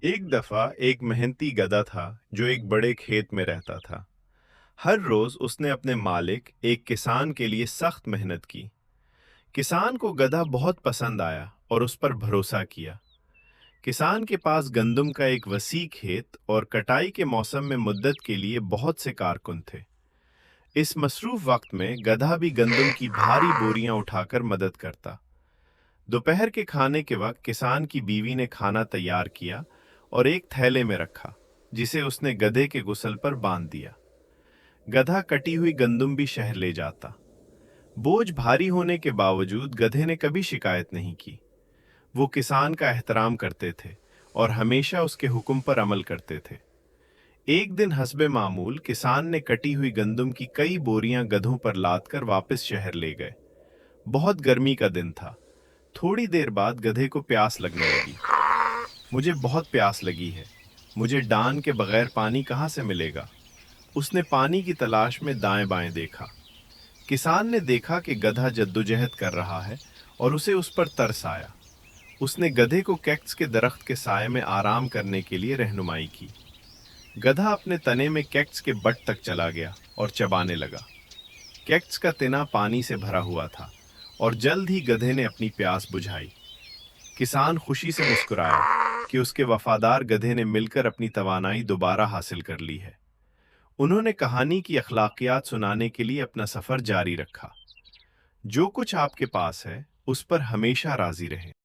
एक दफा एक मेहनती गधा था जो एक बड़े खेत में रहता था। हर रोज उसने अपने मालिक एक किसान के लिए सख्त मेहनत की। किसान को गधा बहुत पसंद आया और उस पर भरोसा किया। किसान के पास गंदम का एक वसी खेत और कटाई के मौसम में मदद के लिए बहुत से कारकुन थे। इस मसरूफ वक्त में गधा भी गंदम की भारी बोरियां उठाकर मदद करता। दोपहर के खाने के वक्त किसान की बीवी ने खाना तैयार किया और एक थैले में रखा, जिसे उसने गधे के गुसल पर बांध दिया। गधा कटी हुई गंदम भी शहर ले जाता। बोझ भारी होने के बावजूद गधे ने कभी शिकायत नहीं की। वो किसान का एहतराम करते थे और हमेशा उसके हुक्म पर अमल करते थे। एक दिन हस्बे मामूल किसान ने कटी हुई गंदम की कई बोरियां गधों पर लाद कर वापस शहर ले गए। बहुत गर्मी का दिन था। थोड़ी देर बाद गधे को प्यास लगने लगी। मुझे बहुत प्यास लगी है। मुझे डान के बगैर पानी कहाँ से मिलेगा? उसने पानी की तलाश में दाएं बाएं देखा। किसान ने देखा कि गधा जद्दोजहद कर रहा है और उसे उस पर तरस आया। उसने गधे को कैक्टस के दरख्त के साए में आराम करने के लिए रहनुमाई की। गधा अपने तने में कैक्टस के बट तक चला गया और चबाने लगा। कैक्टस का तना पानी से भरा हुआ था और जल्द ही गधे ने अपनी प्यास बुझाई। किसान खुशी से मुस्कुराया कि उसके वफादार गधे ने मिलकर अपनी तवानाई दोबारा हासिल कर ली है। उन्होंने कहानी की अखलाकियात सुनाने के लिए अपना सफर जारी रखा। जो कुछ आपके पास है, उस पर हमेशा राजी रहें।